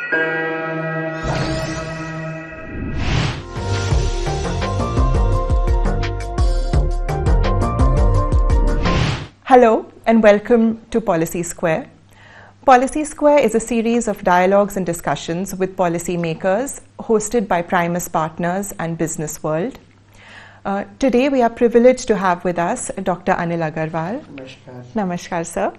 Hello and welcome to Policy Square. Policy Square is a series of dialogues and discussions with policymakers hosted by Primus Partners and Business World. Today we are privileged to have with us Dr. Anil Agrawal. Namaskar. Namaskar, sir.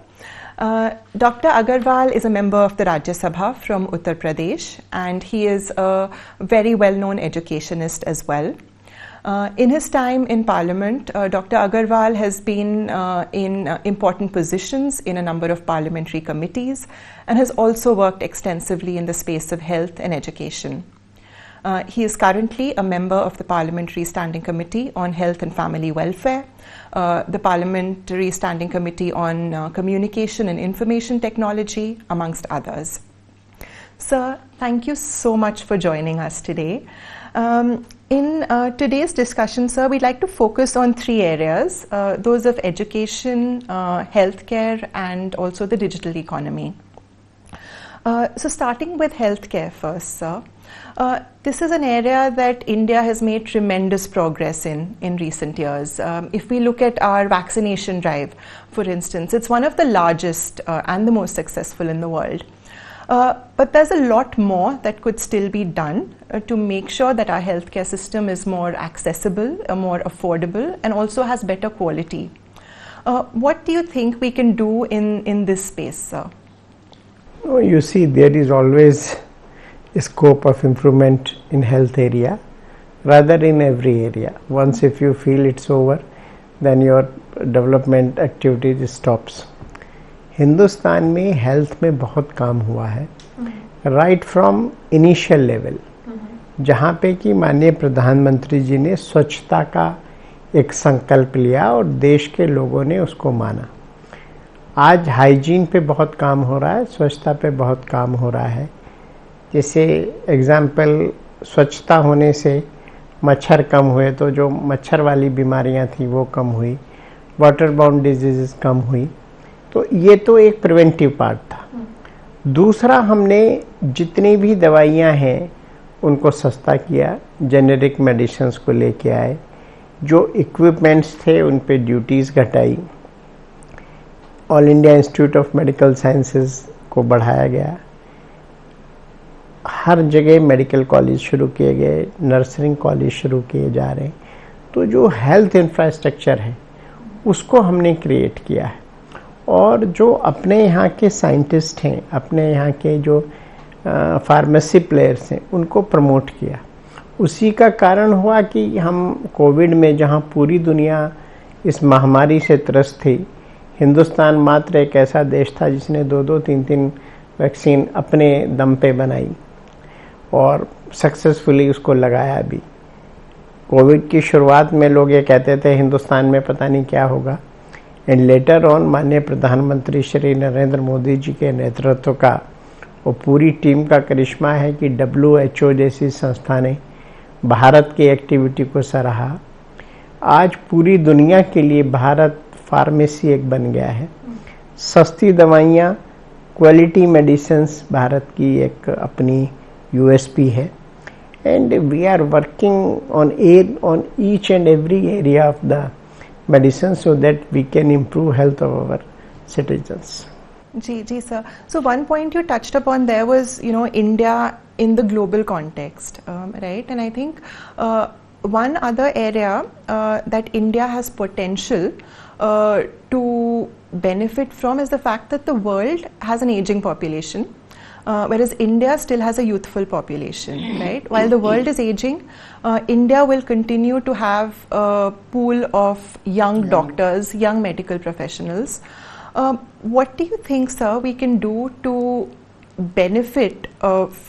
Dr. Agrawal is a member of the Rajya Sabha from Uttar Pradesh, and he is a very well-known educationist as well. In his time in Parliament, Dr. Agrawal has been in important positions in a number of parliamentary committees and has also worked extensively in the space of health and education. He is currently a member of the Parliamentary Standing Committee on Health and Family Welfare, the Parliamentary Standing Committee on Communication and Information Technology, amongst others. Sir, thank you so much for joining us today. In today's discussion, sir, we'd like to focus on three areas, those of education, healthcare, and also the digital economy. So starting with healthcare first, sir. This is an area that India has made tremendous progress in recent years. If we look at our vaccination drive, for instance, it's one of the largest and the most successful in the world. But there's a lot more that could still be done to make sure that our healthcare system is more accessible, more affordable, and also has better quality. What do you think we can do in this space, sir? Oh, you see, there is always a scope of improvement in health area, rather in every area. Once if you feel it's over, then your development activity stops. Hindustan में health में बहुत काम हुआ है, right from initial level, जहाँ पे कि माननीय प्रधानमंत्री जी ने स्वच्छता का एक संकल्प लिया और देश के लोगों ने उसको माना. आज हाइजीन पे बहुत काम हो रहा है, स्वच्छता पे बहुत काम हो रहा है. जैसे एग्जाम्पल, स्वच्छता होने से मच्छर कम हुए, तो जो मच्छर वाली बीमारियां थी वो कम हुई, वाटर बाउंड डिजीज़ कम हुई. तो ये तो एक प्रिवेंटिव पार्ट था. दूसरा, हमने जितनी भी दवाइयाँ हैं उनको सस्ता किया, जेनेरिक मेडिसिन्स को लेके आए, जो इक्विपमेंट्स थे उन पे ड्यूटीज़ घटाई, all India institute of medical sciences को बढ़ाया गया, हर जगह मेडिकल कॉलेज शुरू किए गए, नर्सिंग कॉलेज शुरू किए जा रहे हैं. तो जो हेल्थ इंफ्रास्ट्रक्चर है उसको हमने क्रिएट किया है, और जो अपने यहाँ के साइंटिस्ट हैं, अपने यहाँ के जो फार्मेसी प्लेयर्स हैं, उनको प्रमोट किया. उसी का कारण हुआ कि हम कोविड में, जहाँ पूरी दुनिया इस महामारी से त्रस्त थी, हिंदुस्तान मात्र एक ऐसा देश था जिसने 2-2, 3-3 वैक्सीन अपने दम पे बनाई और सक्सेसफुली उसको लगाया भी. कोविड की शुरुआत में लोग ये कहते थे हिंदुस्तान में पता नहीं क्या होगा, एंड लेटर ऑन माननीय प्रधानमंत्री श्री नरेंद्र मोदी जी के नेतृत्व का वो पूरी टीम का करिश्मा है कि WHO जैसी संस्था ने भारत की एक्टिविटी को सराहा. आज पूरी दुनिया के लिए भारत फार्मेसी एक बन गया है. सस्ती दवाइयाँ, क्वालिटी मेडिसिन्स भारत की एक अपनी USP है, and we are working on each and every area of the medicine so that we can improve health of our citizens. Ji, sir. So one point you touched upon there was, India in the global context, right? And I think one other area that India has potential to benefit from is the fact that the world has an aging population. Whereas India still has a youthful population, right? While the world is aging, India will continue to have a pool of young doctors, young medical professionals. What do you think, sir, we can do to benefit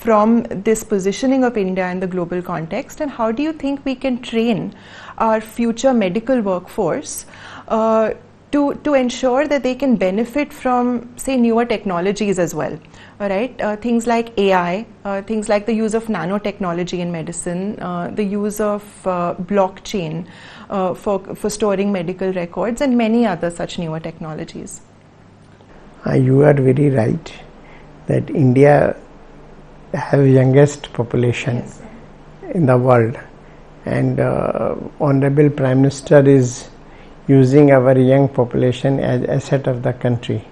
from this positioning of India in the global context, and how do you think we can train our future medical workforce to ensure that they can benefit from, say, newer technologies as well? Right, things like AI, things like the use of nanotechnology in medicine, the use of blockchain for storing medical records, and many other such newer technologies. You are very right that India have youngest population in the world, and Honorable Prime Minister is using our young population as asset of the country.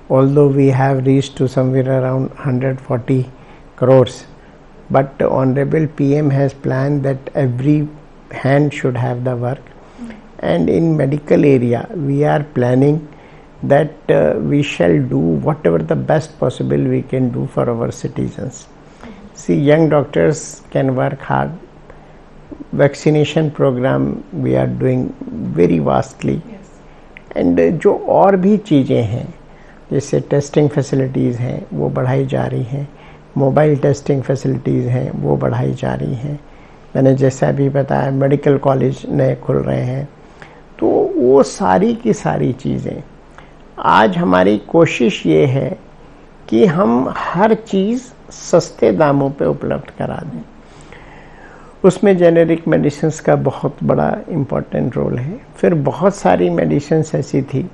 Although we have reached to somewhere around 140 crores, but Honorable PM has planned that every hand should have the work. And in medical area, we are planning that we shall do whatever the best possible we can do for our citizens. See, young doctors can work hard. Vaccination program we are doing very vastly. And जो और भी चीज़ें हैं, जैसे testing facilities हैं, वो बढ़ाई जा रही हैं. मोबाइल टेस्टिंग फैसिलिटीज़ हैं, वो बढ़ाई जा रही हैं. मैंने जैसा भी बताया, मेडिकल कॉलेज नए खुल रहे हैं. तो वो सारी की सारी चीज़ें, आज हमारी कोशिश ये है कि हम हर चीज़ सस्ते दामों पे उपलब्ध करा दें. उसमें जेनेरिक मेडिसिन्स का बहुत बड़ा इम्पोर्टेंट रोल है. फिर बहुत सारी मेडिसिन्स ऐसी थी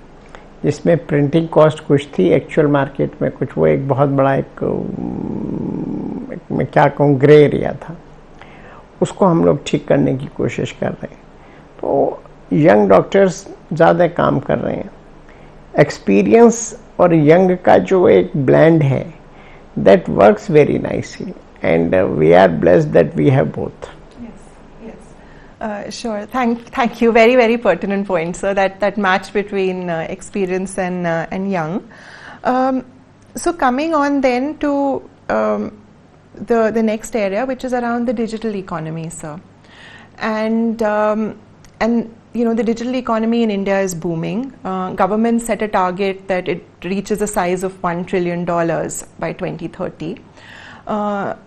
जिसमें प्रिंटिंग कॉस्ट कुछ थी, एक्चुअल मार्केट में कुछ. वो एक बहुत बड़ा एक मैं क्या कहूँ, ग्रे एरिया था. उसको हम लोग ठीक करने की कोशिश कर रहे हैं. तो यंग डॉक्टर्स ज़्यादा काम कर रहे हैं. एक्सपीरियंस और यंग का जो एक ब्लेंड है, that works very nicely, and we are blessed that we have both. Sure. Thank you. Very, very pertinent point, sir. That match between experience and young. So coming on then to the next area, which is around the digital economy, sir. And you know, the digital economy in India is booming. Government set a target that it reaches a size of $1 trillion by 2030.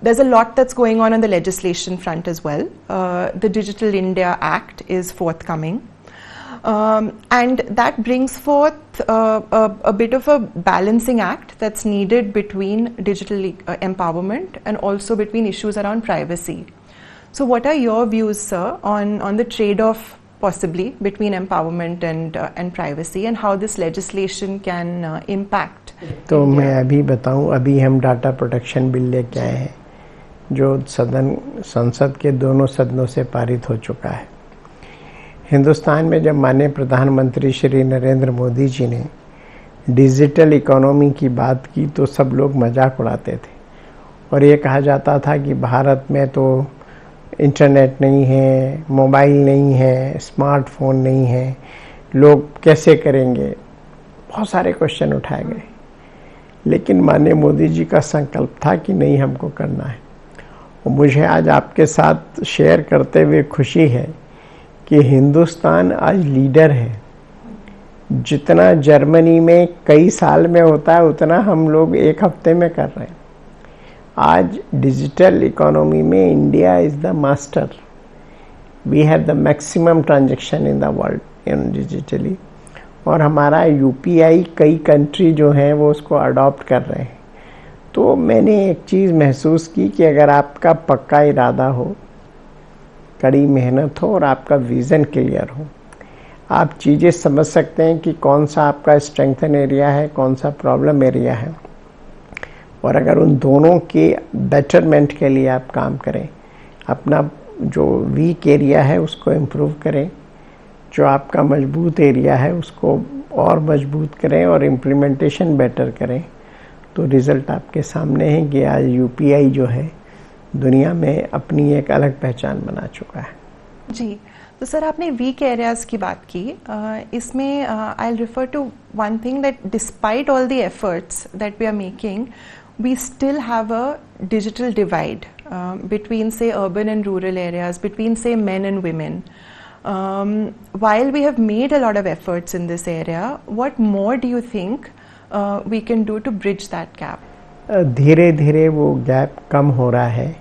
There's a lot that's going on the legislation front as well. The Digital India Act is forthcoming. And that brings forth a bit of a balancing act that's needed between digital empowerment and also between issues around privacy. So what are your views, sir, on the trade-off possibly between empowerment and privacy, and how this legislation can impact? तो मैं अभी बताऊं, अभी हम data protection bill लेके आए हैं जो संसद के दोनों सदनों से पारित हो चुका है. हिंदुस्तान में जब माननीय प्रधानमंत्री श्री नरेंद्र मोदी जी ने डिजिटल इकोनॉमी की बात की तो सब लोग मजाक उड़ाते थे और ये कहा जाता था कि भारत में तो इंटरनेट नहीं है, मोबाइल नहीं है, स्मार्टफोन नहीं है, लोग कैसे करेंगे. बहुत सारे क्वेश्चन उठाए गए, लेकिन माननीय मोदी जी का संकल्प था कि नहीं, हमको करना है. और मुझे आज आपके साथ शेयर करते हुए खुशी है कि हिंदुस्तान आज लीडर है. जितना जर्मनी में कई साल में होता है उतना हम लोग एक हफ्ते में कर रहे हैं. आज डिजिटल इकोनॉमी में India is the master. We have the maximum transaction in the world in digitally. और हमारा यूपीआई कई कंट्री जो हैं वो उसको अडॉप्ट कर रहे हैं. तो मैंने एक चीज़ महसूस की कि अगर आपका पक्का इरादा हो, कड़ी मेहनत हो और आपका विज़न क्लियर हो, आप चीज़ें समझ सकते हैं कि कौन सा आपका स्ट्रेंथन एरिया है, कौन सा प्रॉब्लम एरिया है. और अगर उन दोनों के बेटरमेंट के लिए आप काम करें, अपना जो वीक एरिया है उसको इम्प्रूव करें, जो आपका मजबूत एरिया है उसको और मजबूत करें और इम्प्लीमेंटेशन बेटर करें, तो रिज़ल्ट आपके सामने है कि आज यूपीआई जो है दुनिया में अपनी एक अलग पहचान बना चुका है. जी, तो सर आपने वीक एरियाज की बात की. इसमें I will refer to one thing that despite all the efforts that we are making, we still have a digital divide between, say, urban and rural areas, between, say, men and women. While we have made a lot of efforts in this area, what more do you think we can do to bridge that gap? धीरे धीरे वो gap कम हो रहा है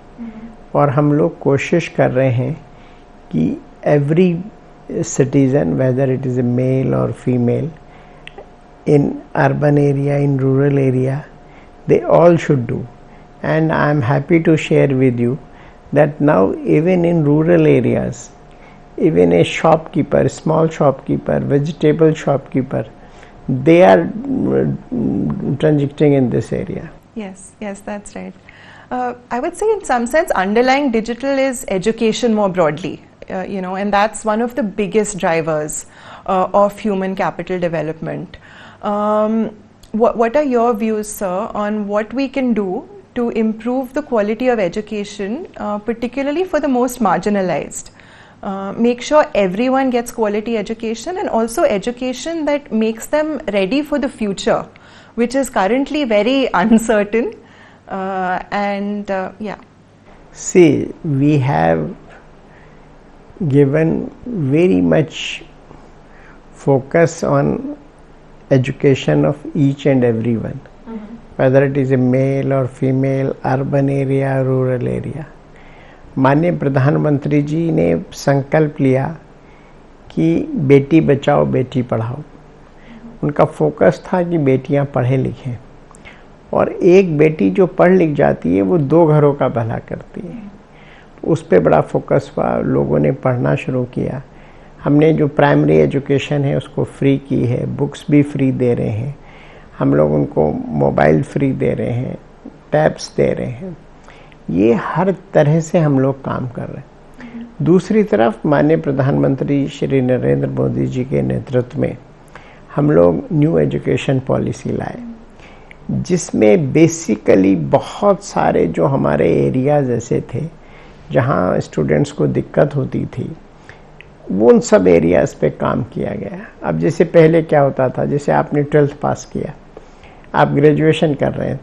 और हम लोग कोशिश कर रहे हैं कि every citizen, whether it is a male or female, in urban area, in rural area, they all should do. And I am happy to share with you that now even in rural areas, even a shopkeeper, small shopkeeper, vegetable shopkeeper, they are transacting in this area. Yes, yes, that's right. I would say in some sense underlying digital is education more broadly, and that's one of the biggest drivers of human capital development. What are your views, sir, on what we can do to improve the quality of education, particularly for the most marginalized? Make sure everyone gets quality education, and also education that makes them ready for the future, which is currently very uncertain. See, we have given very much focus on education of each and everyone, whether it is a male or female, urban area, rural area. माननीय प्रधानमंत्री जी ने संकल्प लिया कि बेटी बचाओ बेटी पढ़ाओ। उनका focus था कि बेटियां पढ़े लिखें, और एक बेटी जो पढ़ लिख जाती है वो 2 घरों का भला करती है। तो उस पर बड़ा फोकस हुआ, लोगों ने पढ़ना शुरू किया। हमने जो प्राइमरी एजुकेशन है उसको फ्री की है, बुक्स भी फ्री दे रहे हैं, हम लोग उनको मोबाइल फ्री दे रहे हैं, टैब्स दे रहे हैं। ये हर तरह से हम लोग काम कर रहे हैं। दूसरी तरफ माननीय प्रधानमंत्री श्री नरेंद्र मोदी जी के नेतृत्व में हम लोग न्यू एजुकेशन पॉलिसी लाए, जिसमें बेसिकली बहुत सारे जो हमारे एरियाज ऐसे थे जहाँ स्टूडेंट्स को दिक्कत होती थी, वो उन सब एरियाज पे काम किया गया। अब जैसे पहले क्या होता था, जैसे आपने 12th पास किया, आप ग्रेजुएशन कर रहे हैं,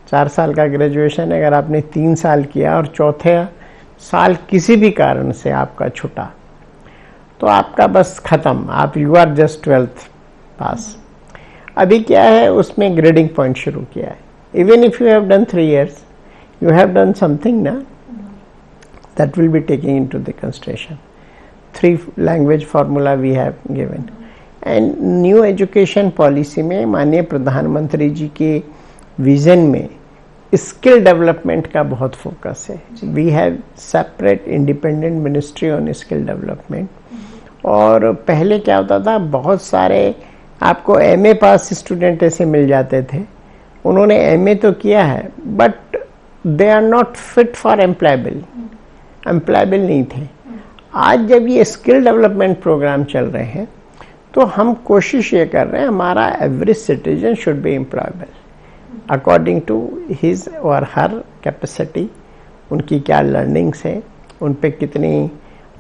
4 साल का ग्रेजुएशन, अगर आपने 3 साल किया और चौथे साल किसी भी कारण से आपका छूटा तो आपका बस खत्म, आप यू आर जस्ट 12th पास। अभी क्या है, उसमें ग्रेडिंग पॉइंट शुरू किया है। Even if you have done 3 years, you have done something ना, that will be taking into the consideration. 3 language formula we have given, and new education policy में माननीय प्रधानमंत्री जी के विजन में स्किल डेवलपमेंट का बहुत फोकस है। We have separate independent ministry on skill development. और पहले क्या होता था, बहुत सारे आपको एमए पास स्टूडेंट ऐसे मिल जाते थे, उन्होंने एमए तो किया है but they are not fit for employable नहीं थे। आज जब ये स्किल डेवलपमेंट प्रोग्राम चल रहे हैं तो हम कोशिश ये कर रहे हैं हमारा average citizen should be employable according to his और हर कैपेसिटी, उनकी क्या लर्निंग्स है, उन पे कितनी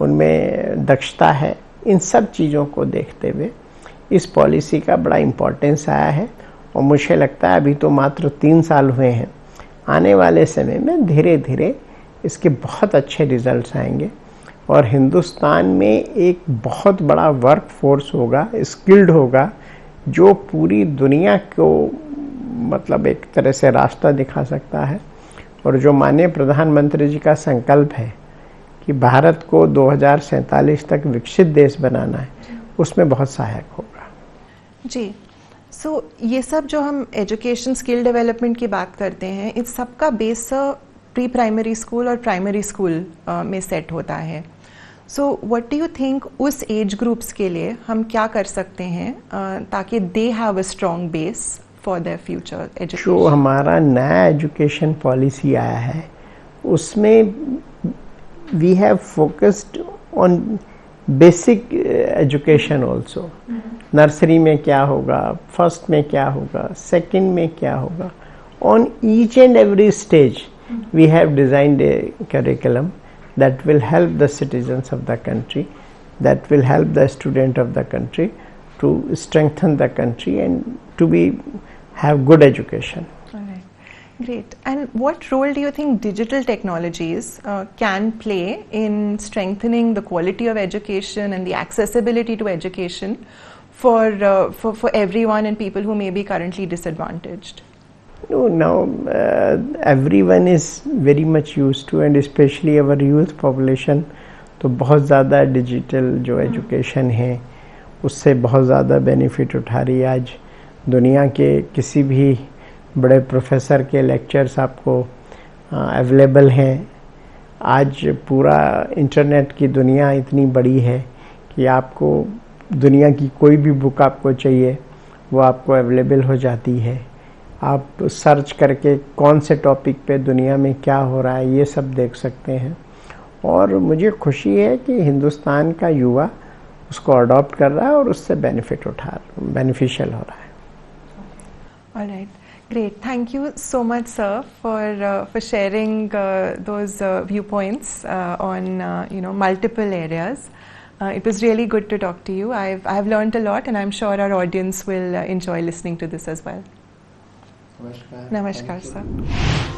उनमें दक्षता है, इन सब चीज़ों को देखते हुए इस पॉलिसी का बड़ा इम्पोर्टेंस आया है। और मुझे लगता है अभी तो मात्र 3 साल हुए हैं, आने वाले समय में धीरे धीरे इसके बहुत अच्छे रिजल्ट्स आएंगे और हिंदुस्तान में एक बहुत बड़ा वर्क फोर्स होगा, स्किल्ड होगा, जो पूरी दुनिया को मतलब एक तरह से रास्ता दिखा सकता है। और जो माननीय प्रधानमंत्री जी का संकल्प है कि भारत को 2047 तक विकसित देश बनाना है, उसमें बहुत सहायक होगा। जी, सो ये सब जो हम एजुकेशन स्किल डेवलपमेंट की बात करते हैं, इस सब का बेस प्री प्राइमरी स्कूल और प्राइमरी स्कूल में सेट होता है। So what do you think उस एज ग्रुप्स के लिए हम क्या कर सकते हैं ताकि they have a strong base for their future education? जो हमारा नया एजुकेशन पॉलिसी आया है उसमें we have focused on basic education also. Nursery में क्या होगा, फर्स्ट में क्या होगा, सेकंड में क्या होगा, on each and every stage we have designed a curriculum that will help the citizens of the country, that will help the student of the country to strengthen the country and to have good education. All right. Great. And what role do you think digital technologies can play in strengthening the quality of education and the accessibility to education for everyone and people who may be currently disadvantaged? No, now everyone is very much used to, and especially our youth population, तो बहुत ज़्यादा digital जो education है उससे बहुत ज़्यादा benefit उठा रही है। आज दुनिया के किसी भी बड़े प्रोफेसर के लेक्चर्स आपको अवेलेबल हैं। आज पूरा इंटरनेट की दुनिया इतनी बड़ी है कि आपको दुनिया की कोई भी बुक आपको चाहिए वो आपको अवेलेबल हो जाती है। आप सर्च करके कौन से टॉपिक पे दुनिया में क्या हो रहा है ये सब देख सकते हैं। और मुझे खुशी है कि हिंदुस्तान का युवा उसको अडॉप्ट कर रहा है और उससे बेनिफिशियल हो रहा है। All right, great. Thank you so much, sir, for sharing those viewpoints on multiple areas. It was really good to talk to you. I've learned a lot, and I'm sure our audience will enjoy listening to this as well. Namaskar. Namaskar, sir.